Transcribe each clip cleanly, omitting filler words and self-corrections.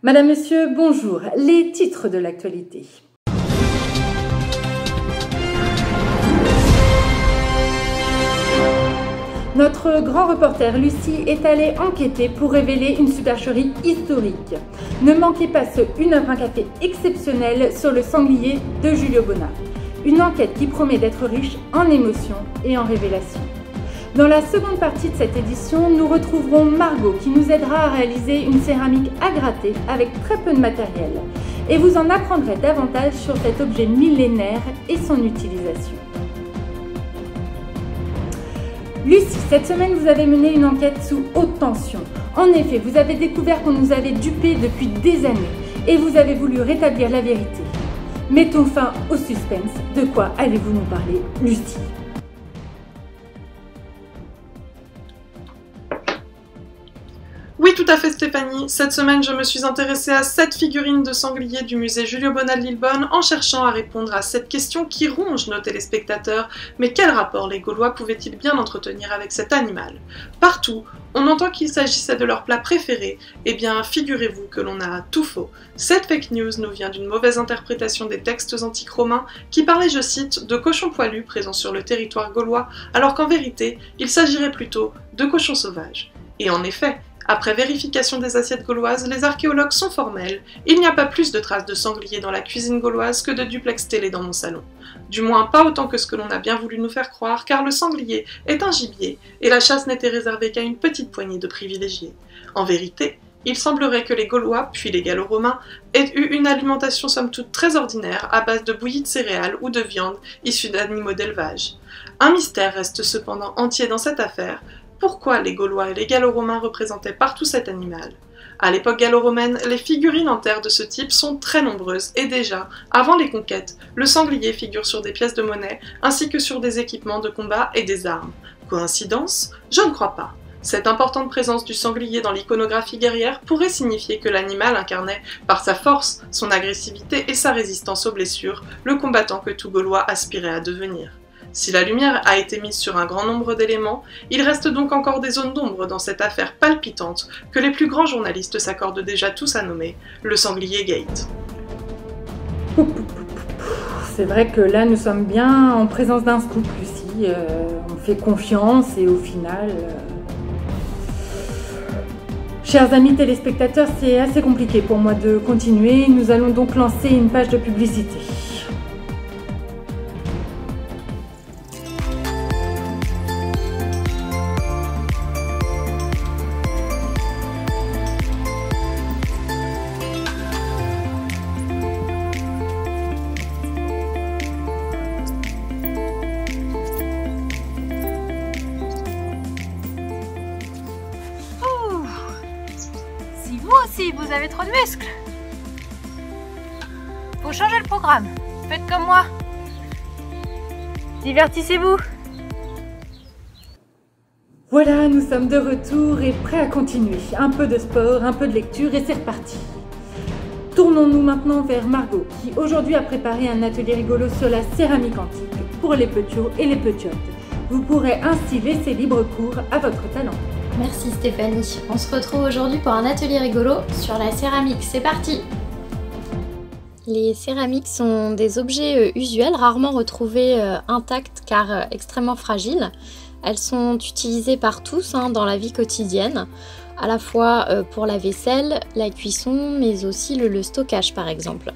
Madame, Monsieur, bonjour. Les titres de l'actualité. Notre grand reporter Lucie est allée enquêter pour révéler une supercherie historique. Ne manquez pas ce Une œuvre, un café exceptionnel sur le sanglier de Julio Bonnat. Une enquête qui promet d'être riche en émotions et en révélations. Dans la seconde partie de cette édition, nous retrouverons Margot qui nous aidera à réaliser une céramique à gratter avec très peu de matériel. Et vous en apprendrez davantage sur cet objet millénaire et son utilisation. Lucie, cette semaine, vous avez mené une enquête sous haute tension. En effet, vous avez découvert qu'on nous avait dupés depuis des années et vous avez voulu rétablir la vérité. Mettons fin au suspense. De quoi allez-vous nous parler, Lucie ? Oui, tout à fait Stéphanie. Cette semaine, je me suis intéressée à 7 figurines de sangliers du musée Julio Bonnat de Lillebonne en cherchant à répondre à cette question qui ronge nos téléspectateurs. Mais quel rapport les Gaulois pouvaient-ils bien entretenir avec cet animal? Partout, on entend qu'il s'agissait de leur plat préféré. Eh bien, figurez-vous que l'on a tout faux. Cette fake news nous vient d'une mauvaise interprétation des textes antiques romains qui parlaient, je cite, de cochons poilus présents sur le territoire gaulois, alors qu'en vérité, il s'agirait plutôt de cochons sauvages. Et en effet, après vérification des assiettes gauloises, les archéologues sont formels. Il n'y a pas plus de traces de sanglier dans la cuisine gauloise que de duplex télé dans mon salon. Du moins pas autant que ce que l'on a bien voulu nous faire croire, car le sanglier est un gibier, et la chasse n'était réservée qu'à une petite poignée de privilégiés. En vérité, il semblerait que les Gaulois, puis les Gallo-Romains, aient eu une alimentation somme toute très ordinaire à base de bouillie de céréales ou de viande issue d'animaux d'élevage. Un mystère reste cependant entier dans cette affaire. Pourquoi les Gaulois et les Gallo-Romains représentaient partout cet animal? À l'époque gallo-romaine, les figurines en terre de ce type sont très nombreuses et déjà, avant les conquêtes, le sanglier figure sur des pièces de monnaie ainsi que sur des équipements de combat et des armes. Coïncidence? Je ne crois pas. Cette importante présence du sanglier dans l'iconographie guerrière pourrait signifier que l'animal incarnait, par sa force, son agressivité et sa résistance aux blessures, le combattant que tout Gaulois aspirait à devenir. Si la lumière a été mise sur un grand nombre d'éléments, il reste donc encore des zones d'ombre dans cette affaire palpitante que les plus grands journalistes s'accordent déjà tous à nommer le Sanglier Gate. C'est vrai que là, nous sommes bien en présence d'un scoop, Lucie. On fait confiance et au final... Chers amis téléspectateurs, c'est assez compliqué pour moi de continuer. Nous allons donc lancer une page de publicité. Si vous avez trop de muscles, faut changer le programme. Faites comme moi. Divertissez-vous. Voilà, nous sommes de retour et prêts à continuer. Un peu de sport, un peu de lecture et c'est reparti. Tournons-nous maintenant vers Margot qui aujourd'hui a préparé un atelier rigolo sur la céramique antique pour les petiots et les petiotes. Vous pourrez ainsi laisser libre cours à votre talent. Merci Stéphanie. On se retrouve aujourd'hui pour un atelier rigolo sur la céramique. C'est parti! Les céramiques sont des objets usuels, rarement retrouvés intacts car extrêmement fragiles. Elles sont utilisées par tous dans la vie quotidienne, à la fois pour la vaisselle, la cuisson, mais aussi le stockage par exemple.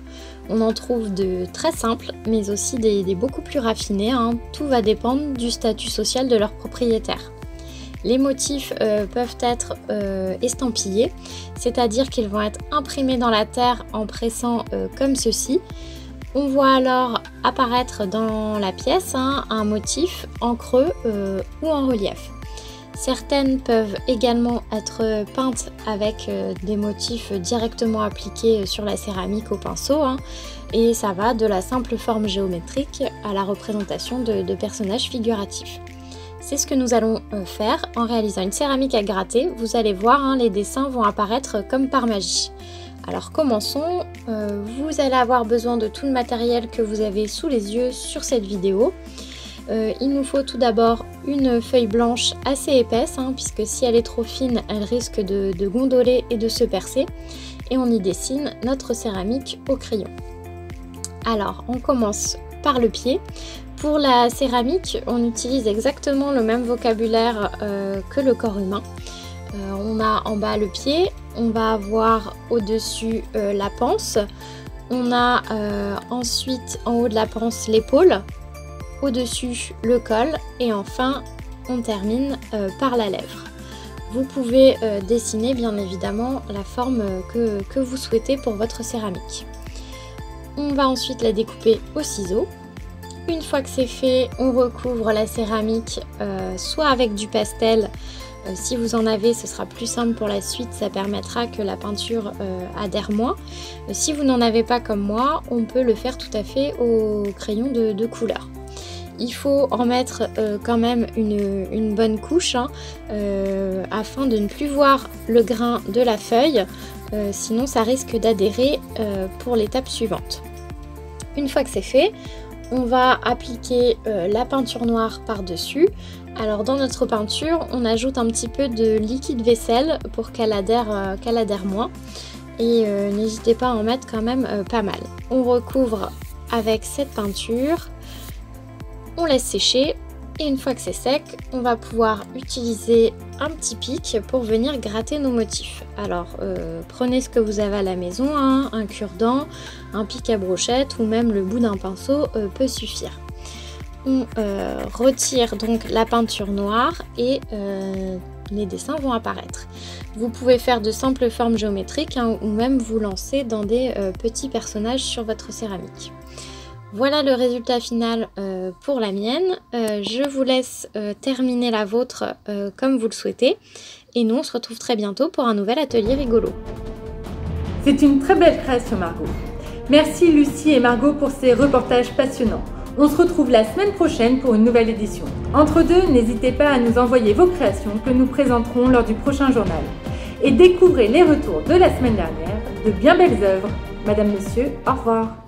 On en trouve de très simples, mais aussi des beaucoup plus raffinés. Tout va dépendre du statut social de leur propriétaire. Les motifs peuvent être estampillés, c'est-à-dire qu'ils vont être imprimés dans la terre en pressant comme ceci. On voit alors apparaître dans la pièce un motif en creux ou en relief. Certaines peuvent également être peintes avec des motifs directement appliqués sur la céramique au pinceau, et ça va de la simple forme géométrique à la représentation de personnages figuratifs. C'est ce que nous allons faire en réalisant une céramique à gratter. Vous allez voir, les dessins vont apparaître comme par magie. Alors commençons. Vous allez avoir besoin de tout le matériel que vous avez sous les yeux sur cette vidéo. Il nous faut tout d'abord une feuille blanche assez épaisse, puisque si elle est trop fine, elle risque de gondoler et de se percer. Et on y dessine notre céramique au crayon. Alors, on commence par le pied. Pour la céramique, on utilise exactement le même vocabulaire que le corps humain. On a en bas le pied, on va avoir au-dessus la panse, on a ensuite en haut de la panse l'épaule, au-dessus le col et enfin on termine par la lèvre. Vous pouvez dessiner bien évidemment la forme que vous souhaitez pour votre céramique. On va ensuite la découper au ciseau. Une fois que c'est fait, on recouvre la céramique soit avec du pastel. Si vous en avez, ce sera plus simple pour la suite, ça permettra que la peinture adhère moins. Si vous n'en avez pas comme moi, on peut le faire tout à fait au crayon de couleur. Il faut en mettre quand même une bonne couche afin de ne plus voir le grain de la feuille, sinon ça risque d'adhérer pour l'étape suivante. Une fois que c'est fait, on va appliquer la peinture noire par-dessus. Alors dans notre peinture, on ajoute un petit peu de liquide vaisselle pour qu'elle adhère moins. Et n'hésitez pas à en mettre quand même pas mal. On recouvre avec cette peinture, on laisse sécher. Et une fois que c'est sec, on va pouvoir utiliser un petit pic pour venir gratter nos motifs. Alors prenez ce que vous avez à la maison, un cure-dent, un pic à brochette ou même le bout d'un pinceau peut suffire. On retire donc la peinture noire et les dessins vont apparaître. Vous pouvez faire de simples formes géométriques ou même vous lancer dans des petits personnages sur votre céramique. Voilà le résultat final pour la mienne. Je vous laisse terminer la vôtre comme vous le souhaitez. Et nous, on se retrouve très bientôt pour un nouvel atelier rigolo. C'est une très belle création, Margot. Merci Lucie et Margot pour ces reportages passionnants. On se retrouve la semaine prochaine pour une nouvelle édition. Entre deux, n'hésitez pas à nous envoyer vos créations que nous présenterons lors du prochain journal. Et découvrez les retours de la semaine dernière, de bien belles œuvres. Madame, Monsieur, au revoir.